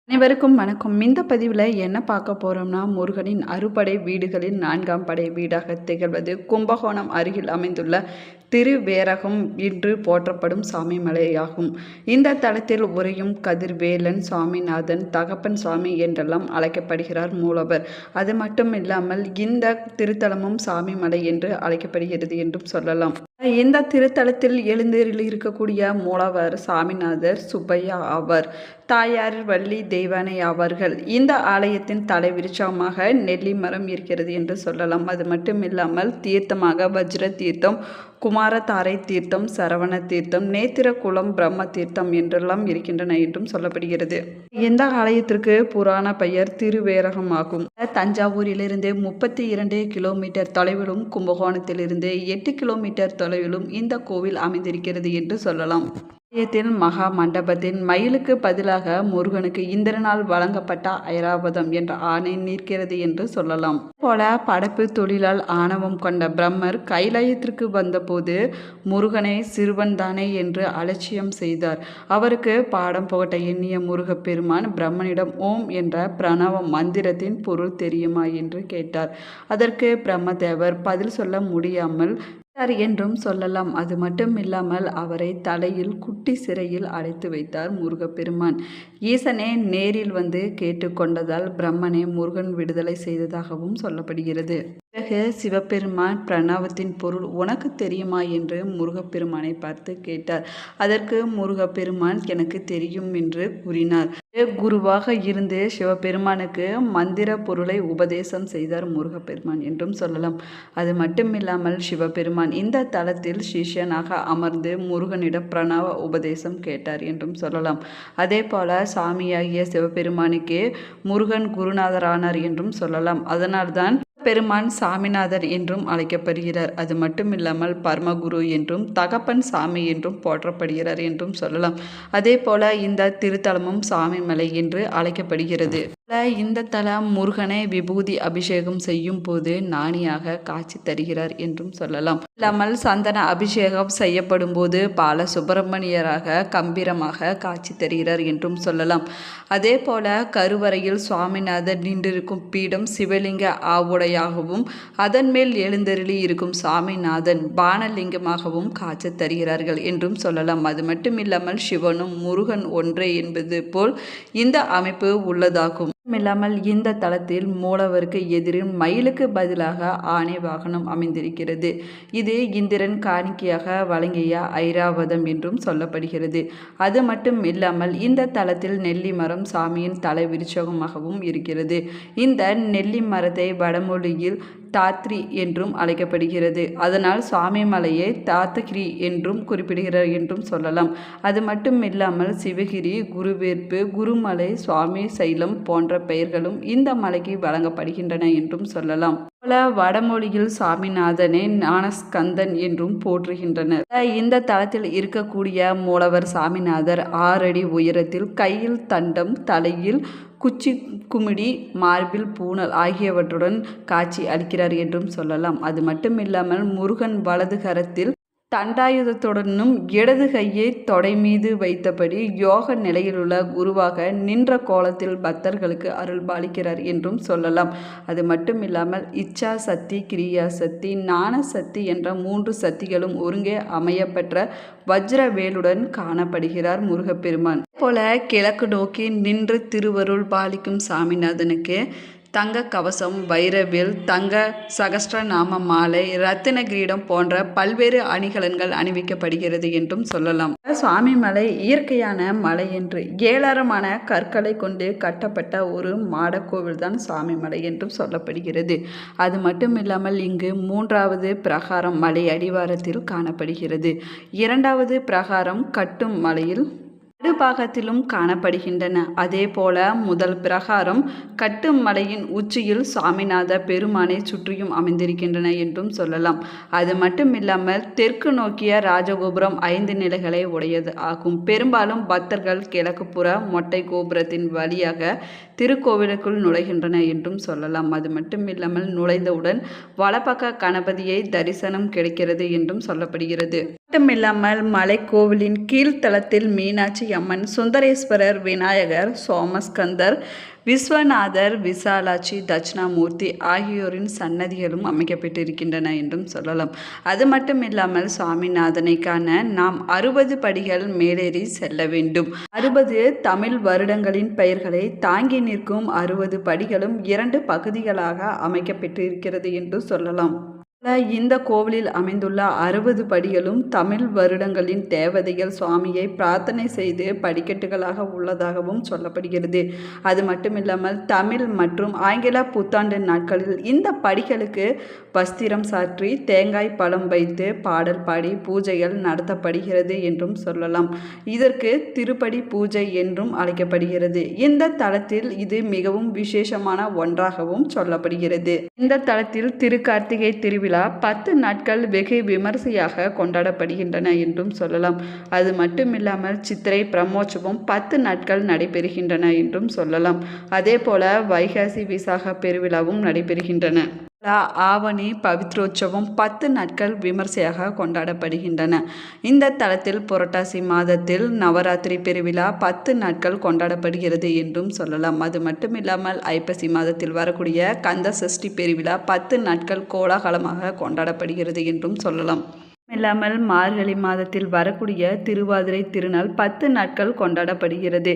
அனைவருக்கும் வணக்கம். இந்த பதிவில் என்ன பார்க்க போகிறோம்னா, முருகனின் அறுபடை வீடுகளில் 4ஆம் படை வீடாக திகழ்வது கும்பகோணம் அருகில் அமைந்துள்ள திருவேரகம் என்று போற்றப்படும் சாமிமலையாகும். இந்த தலத்தில் உறையும் கதிர்வேலன் சுவாமிநாதன், தகப்பன் சுவாமி என்றெல்லாம் அழைக்கப்படுகிறார் மூலவர். அது மட்டும் இல்லாமல் இந்த திருத்தலமும் சாமிமலை என்று அழைக்கப்படுகிறது என்றும் சொல்லலாம். இந்த திருத்தலத்தில் எழுந்தருளி இருக்கக்கூடிய மூலவர் சாமிநாதர் சுப்பையா ஆவார். தாயார் வள்ளி தெய்வானை ஆவார்கள். இந்த ஆலயத்தின் தலைவிருட்சமாக நெல்லி மரம் இருக்கிறது என்று சொல்லலாம். அது மட்டும் இல்லாமல் தீர்த்தமாக வஜ்ர தீர்த்தம், குமாரதாரை தீர்த்தம், சரவண தீர்த்தம், நேத்திரகுளம், பிரம்ம தீர்த்தம் என்றெல்லாம் இருக்கின்றன என்றும் சொல்லப்படுகிறது. இந்த ஆலயத்திற்கு புராண பெயர் திருவேரகம் ஆகும். தஞ்சாவூரிலிருந்து 32 கிலோமீட்டர் தொலைவிலும் கும்பகோணத்திலிருந்து 8 கிலோமீட்டர் தொலைவிலும் இந்த கோவில் அமைந்திருக்கிறது என்று சொல்லலாம். ஆலயத்தின் மகா மண்டபத்தின் மயிலுக்கு பதிலாக முருகனுக்கு இந்திரனால் வழங்கப்பட்ட ஐராவதம் என்ற ஆணை நிற்கிறது என்று சொல்லலாம். போல படைப்பு தொழிலால் ஆணவம் கொண்ட பிரம்மர் கைலாயத்திற்கு வந்தபோது முருகனை சிறுவன் தானே என்று அலட்சியம் செய்தார். அவருக்கு பாடம் புகட்ட எண்ணிய முருகப்பெருமான் பிரம்மனிடம் ஓம் என்ற பிரணவ மந்திரத்தின் பொருள் தெரியுமா என்று கேட்டார். அதற்கு பிரம்மதேவர் பதில் சொல்ல முடியாமல் என்றும் சொல்லலாம். அது மட்டும் இல்லாமல் அவரை தலையில் குட்டி சிறையில் அடைத்து வைத்தார் முருகப்பெருமான். ஈசனே நேரில் வந்து கேட்டுக்கொண்டதால் பிரம்மனே முருகன் விடுதலை செய்ததாகவும் சொல்லப்படுகிறது. பிறகு சிவபெருமான் பிரணவத்தின் பொருள் உனக்கு தெரியுமா என்று முருகப்பெருமானை பார்த்து கேட்டார். அதற்கு முருகப்பெருமான் எனக்கு தெரியும் என்று கூறினார். குருவாக இருந்து சிவபெருமானுக்கு மந்திர பொருளை உபதேசம் செய்தார் முருகப்பெருமான் என்றும் சொல்லலாம். அது மட்டுமில்லாமல் சிவபெருமான் இந்த தலத்தில் சிஷ்யனாக அமர்ந்து முருகனிடம் பிரணவ உபதேசம் கேட்டார் என்றும் சொல்லலாம். அதே போல சாமியாகிய சிவபெருமானுக்கே முருகன் குருநாதரானார் என்றும் சொல்லலாம். அதனால்தான் பெருமான் சாமிநாதன் என்றும் அழைக்கப்படுகிறார். அது மட்டும் இல்லாமல் பரமகுரு என்றும் தகப்பன் சாமி என்றும் போற்றப்படுகிறார் என்றும் சொல்லலாம். அதே போல இந்த திருத்தலமும் சாமிமலை என்று அழைக்கப்படுகிறது. இந்த தலம் முருகனை விபூதி அபிஷேகம் செய்யும் போது ஞானியாக காட்சி தருகிறார் என்றும் சொல்லலாம். இல்லாமல் சந்தன அபிஷேகம் செய்யப்படும் போது பால சுப்பிரமணியராக கம்பீரமாக காட்சி தருகிறார் என்றும் சொல்லலாம். அதே போல கருவறையில் சுவாமிநாதர் நின்றிருக்கும் பீடம் சிவலிங்க ஆவுடையாகவும் அதன் மேல் எழுந்தருளி இருக்கும் சாமிநாதன் பானலிங்கமாகவும் காட்சி தருகிறார்கள் என்றும் சொல்லலாம். அது மட்டும் இல்லாமல் சிவனும் முருகன் ஒன்றே என்பது போல் இந்த அமைப்பு உள்ளதாகும். இல்லாமல் இந்த தலத்தில் மூலவருக்கு எதிரில் மயிலுக்கு பதிலாக ஆணை வாகனம் அமைந்திருக்கிறது. இது இந்திரன் காணிக்கையாக வழங்கிய ஐராவதம் என்றும் சொல்லப்படுகிறது. அது மட்டும் இல்லாமல் இந்த தலத்தில் நெல்லி மரம் சாமியின் தலை விருட்சகமாகவும் இருக்கிறது. இந்த நெல்லி மரத்தை வடமொழியில் தாத்ரி என்றும் அழைக்கப்படுகிறது. அதனால் சுவாமிமலையை தாத்தகிரி என்றும் குறிப்பிடுகிறார் என்றும் சொல்லலாம். அது மட்டும் இல்லாமல் சிவகிரி, குருவேற்பு, குருமலை, சுவாமி சைலம் போன்ற பெயர்களும் இந்த மலைக்கு வழங்கப்படுகின்றன என்றும் சொல்லலாம். பல வடமொழியில் சாமிநாதனை ஞானஸ்கந்தன் என்றும் போற்றுகின்றனர். இந்த தலத்தில் இருக்கக்கூடிய மூலவர் சாமிநாதர் 6 அடி உயரத்தில் கையில் தண்டம், தலையில் குச்சி, குமிடி, மார்பில் பூணல் ஆகியவற்றுடன் காட்சி அளிக்கிறார் என்றும் சொல்லலாம். அது மட்டும் இல்லாமல் முருகன் வலது கரத்தில் தண்டாயுதத்துடனும் இடது கையை தொடை மீது வைத்தபடி யோக நிலையிலுள்ள குருவாக நின்ற கோலத்தில் பக்தர்களுக்கு அருள் பாலிக்கிறார் என்றும் சொல்லலாம். அது மட்டும் இல்லாமல் இச்சா சக்தி, கிரியா சக்தி, ஞான சக்தி என்ற 3 சக்திகளும் ஒருங்கே அமையப்பெற்ற வஜ்ர வேலுடன் காணப்படுகிறார் முருகப்பெருமான். போல கிழக்கு நோக்கி நின்று திருவருள் பாலிக்கும் சாமிநாதனுக்கு தங்க கவசம், வைரவேல், தங்க சகஸ்ரநாம மாலை, ரத்தின கிரீடம் போன்ற பல்வேறு அணிகலன்கள் அணிவிக்கப்படுகிறது என்றும் சொல்லலாம். சுவாமிமலை இயற்கையான மலை என்று ஏராளமான கற்களை கொண்டு கட்டப்பட்ட ஒரு மாடக்கோவில் தான் சுவாமிமலை என்றும் சொல்லப்படுகிறது. அது மட்டும் இல்லாமல் இங்கு 3வது பிரகாரம் மலை அடிவாரத்தில் காணப்படுகிறது. 2வது பிரகாரம் கட்டும் மலையில் நடுபாகத்திலும் காணப்படுகின்றன. அதே போல முதல் பிரகாரம் கட்டும் மலையின் உச்சியில் சாமிநாத பெருமானை சுற்றியும் அமைந்திருக்கின்றன என்றும் சொல்லலாம். அது மட்டும் இல்லாமல் தெற்கு நோக்கிய ராஜகோபுரம் 5 நிலைகளை உடையது ஆகும். பெரும்பாலும் பக்தர்கள் கிழக்கு புற மொட்டை கோபுரத்தின் வழியாக திருக்கோவிலுக்குள் நுழைகின்றன என்றும் சொல்லலாம். அது மட்டும் இல்லாமல் நுழைந்தவுடன் வலப்பக்க கணபதியை தரிசனம் கிடைக்கிறது என்றும் சொல்லப்படுகிறது. மட்டுமில்லாமல் மலைக்கோவிலின் கீழ்த்தளத்தில் மீனாட்சி அம்மன், சுந்தரேஸ்வரர், விநாயகர், சோமஸ்கந்தர், விஸ்வநாதர், விசாலாட்சி, தட்சிணாமூர்த்தி ஆகியோரின் சன்னதிகளும் அமைக்கப்பட்டிருக்கின்றன என்றும் சொல்லலாம். அது மட்டும் இல்லாமல் சுவாமிநாதனை காண நாம் 60 படிகள் மேலேறி செல்ல வேண்டும். 60 தமிழ் வருடங்களின் பெயர்களை தாங்கி நிற்கும் 60 படிகளும் 2 பகுதிகளாக அமைக்கப்பட்டிருக்கிறது என்று சொல்லலாம். இந்த கோவிலில் அமைந்துள்ள 60 படிகளும் தமிழ் வருடங்களின் தேவதைகள் சுவாமியை பிரார்த்தனை செய்து படிக்கட்டுகளாக உள்ளதாகவும் சொல்லப்படுகிறது. அது மட்டுமில்லாமல் தமிழ் மற்றும் ஆங்கில புத்தாண்டு நாட்களில் இந்த படிகளுக்கு வஸ்திரம் சாற்றி தேங்காய் பழம் வைத்து பாடல் பாடி பூஜைகள் நடத்தப்படுகிறது என்றும் சொல்லலாம். இதற்கு திருப்படி பூஜை என்றும் அழைக்கப்படுகிறது. இந்த தலத்தில் இது மிகவும் விசேஷமான ஒன்றாகவும் சொல்லப்படுகிறது. இந்த தலத்தில் திருக்கார்த்திகை திருவிழா 10 நாட்கள் வெகு விமரிசையாக கொண்டாடப்படுகின்றன என்றும் சொல்லலாம். அது மட்டுமில்லாமல் சித்திரை பிரம்மோற்சவம் 10 நாட்கள் நடைபெறுகின்றன என்றும் சொல்லலாம். அதே போல வைகாசி விசாக பெருவிழாவும் நடைபெறுகின்றன. ஆவணி பவித்ரோற்சவம் 10 நாட்கள் விமர்சையாக கொண்டாடப்படுகின்றன. இந்த தலத்தில் புரட்டாசி மாதத்தில் நவராத்திரி பெருவிழா 10 நாட்கள் கொண்டாடப்படுகிறது என்றும் சொல்லலாம். அது மட்டுமில்லாமல் ஐப்பசி மாதத்தில் வரக்கூடிய கந்த சஷ்டி பெருவிழா 10 நாட்கள் கோலாகலமாக கொண்டாடப்படுகிறது என்றும் சொல்லலாம். இல்லாமல் மார்கழி மாதத்தில் வரக்கூடிய திருவாதிரை திருநாள் 10 நாட்கள் கொண்டாடப்படுகிறது.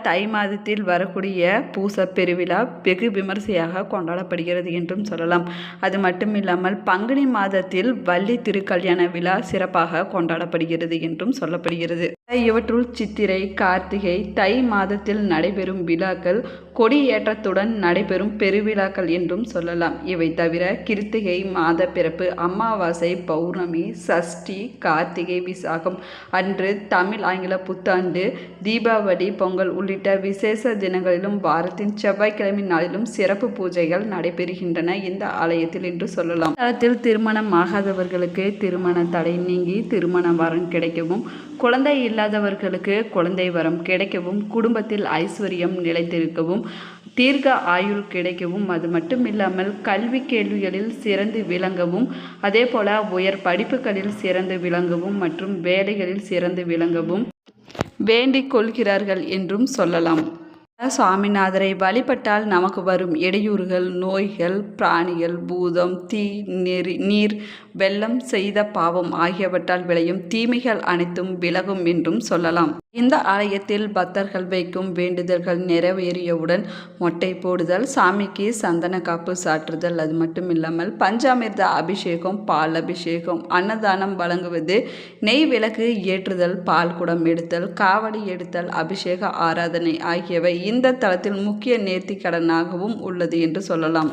தை மாதத்தில் வரக்கூடிய பூச பெருவிழா வெகு விமர்சையாக கொண்டாடப்படுகிறது என்றும் சொல்லலாம். அது மட்டும் இல்லாமல் பங்குனி மாதத்தில் வள்ளி திருக்கல்யாண விழா சிறப்பாக கொண்டாடப்படுகிறது என்றும் சொல்லப்படுகிறது. இவற்றுள் சித்திரை, கார்த்திகை, தை மாதத்தில் நடைபெறும் விழாக்கள் கொடியேற்றத்துடன் நடைபெறும் பெருவிழாக்கள் என்றும் சொல்லலாம். இவை தவிர கிருத்திகை மாத பிறப்பு, அமாவாசை, பௌர்ணமி, சஷ்டி, கார்த்திகை, விசாகம் அன்று தமிழ் ஆங்கில புத்தாண்டு, தீபாவளி, பொங்கல் உள்ளிட்ட விசேஷ தினங்களிலும் வாரத்தின் செவ்வாய்க்கிழமை நாளிலும் சிறப்பு பூஜைகள் நடைபெறுகின்றன இந்த ஆலயத்தில் என்று சொல்லலாம். தலத்தில் திருமணம் ஆகாதவர்களுக்கு திருமண தடை நீங்கி திருமண வரம் கிடைக்கவும், குழந்தை இல்லாதவர்களுக்கு குழந்தை வரம் கிடைக்கவும், குடும்பத்தில் ஐஸ்வர்யம் நிலைத்திருக்கவும், தீர்க்க ஆயுள் கிடைக்கவும், அது மட்டும் இல்லாமல் கல்வி கேள்விகளில் சிறந்து விளங்கவும், அதே போல உயர் படிப்புகளில் சிறந்து விளங்கவும் மற்றும் வேலைகளில் சிறந்து விளங்கவும் வேண்டிக் கொள்கிறார்கள் என்றும் சொல்லலாம். சுவாமிநாதரை வழிபட்டால் நமக்கு வரும் இடையூறுகள், நோய்கள், பிராணிகள், பூதம், தீ, நீர், வெள்ளம், செய்த பாவம் ஆகியவற்றால் விளையும் தீமைகள் அனைத்தும் விலகும் என்றும் சொல்லலாம். இந்த ஆலயத்தில் பக்தர்கள் வைக்கும் வேண்டுதல்கள் நிறைவேறியவுடன் மொட்டை போடுதல், சாமிக்கு சந்தன காப்பு சாற்றுதல், அது மட்டும் இல்லாமல் பஞ்சாமிர்த அபிஷேகம், பால் அபிஷேகம், அன்னதானம் வழங்குவது, நெய் விளக்கு ஏற்றுதல், பால் குடம் எடுத்தல், காவடி எடுத்தல், அபிஷேக ஆராதனை ஆகியவை இந்த தலத்தில் முக்கிய நேர்த்தி கடனாகவும் உள்ளது என்று சொல்லலாம்.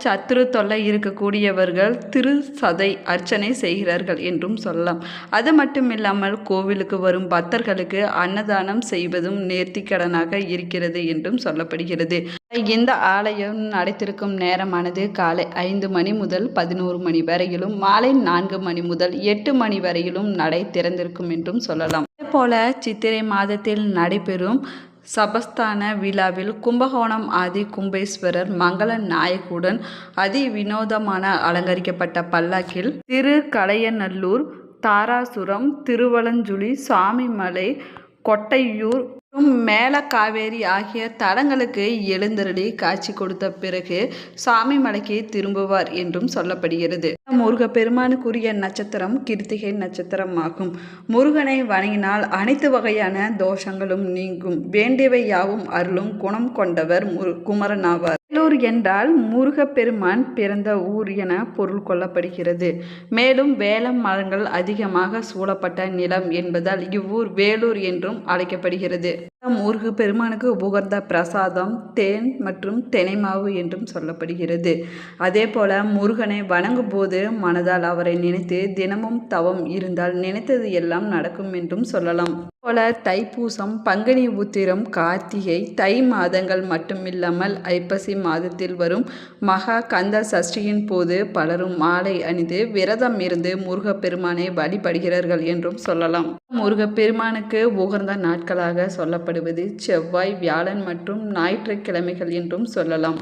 சத்துரு தொல்லை இருக்கக்கூடியவர்கள் திரு சதை அர்ச்சனை செய்கிறார்கள் என்றும் சொல்லலாம். அது மட்டும் இல்லாமல் கோவிலுக்கு வரும் பக்தர்களுக்கு அன்னதானம் செய்வதும் நேர்த்தி கடனாக இருக்கிறது என்றும் சொல்லப்படுகிறது. இந்த ஆலயம் நடைத்திருக்கும் நேரமானது காலை 5 மணி முதல் 11 மணி வரையிலும், மாலை 4 மணி முதல் 8 மணி வரையிலும் நடை திறந்திருக்கும் என்றும் சொல்லலாம். அதேபோல சித்திரை மாதத்தில் நடைபெறும் சபஸ்தான விழாவில் கும்பகோணம் ஆதி கும்பேஸ்வரர் மங்கள நாயக்குடன் அதி வினோதமான அலங்கரிக்கப்பட்ட பல்லாக்கில் திருக்கலையநல்லூர், தாராசுரம், திருவலஞ்சுழி, சாமிமலை, கொட்டையூர், மேலக்காவேரி ஆகிய தலங்களுக்கு எழுந்தருளி காட்சி கொடுத்த பிறகு சாமிமலைக்கு திரும்புவார் என்றும் சொல்லப்படுகிறது. முருகப்பெருமானுக்குரிய நட்சத்திரம் கிருத்திகை நட்சத்திரம் ஆகும். முருகனை வணங்கினால் அனைத்து வகையான தோஷங்களும் நீங்கும், வேண்டியவை யாவும் அருளும் குணம் கொண்டவர் குமரனாவார். வேலூர் என்றால் முருகப்பெருமான் பிறந்த ஊர் என பொருள் கொள்ளப்படுகிறது. மேலும் வேல மரங்கள் அதிகமாக சூழப்பட்ட நிலம் என்பதால் இவ்வூர் வேலூர் என்றும் அழைக்கப்படுகிறது. முருகப்பெருமானுக்கு உகந்த பிரசாதம் தேன் மற்றும் தினைமாவு என்றும் சொல்லப்படுகிறது. அதே போல முருகனை வணங்கும் போது மனதால் அவரை நினைத்து தினமும் தவம் இருந்தால் நினைத்தது எல்லாம் நடக்கும் என்றும் சொல்லலாம். போல தைப்பூசம், பங்குனி உத்திரம், கார்த்திகை, தை மாதங்கள் மட்டுமில்லாமல் ஐப்பசி மாதத்தில் வரும் மகா கந்த சஷ்டியின் போது பலரும் மாலை அணிந்து விரதம் இருந்து முருகப்பெருமானை வழிபடுகிறார்கள் என்றும் சொல்லலாம். முருகப்பெருமானுக்கு உகந்த நாட்களாக சொல்லப்படுகிறது ஏற்படுவது செவ்வாய், வியாழன் மற்றும் ஞாயிற்றுக்கிழமைகள் என்றும் சொல்லலாம்.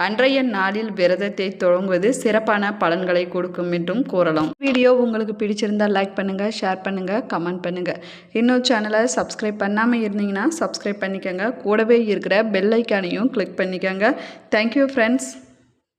அன்றைய நாளில் விரதத்தை தொடங்குவது சிறப்பான பலன்களை கொடுக்கும் என்றும் கூறலாம். வீடியோ உங்களுக்கு பிடிச்சிருந்தால் லைக் பண்ணுங்கள், ஷேர் பண்ணுங்கள், கமெண்ட் பண்ணுங்கள். இன்னும் சேனலை சப்ஸ்கிரைப் பண்ணாமல் இருந்தீங்கன்னா சப்ஸ்கிரைப் பண்ணிக்கோங்க. கூடவே இருக்கிற பெல் ஐக்கானையும் கிளிக் பண்ணிக்கோங்க. Thank you friends.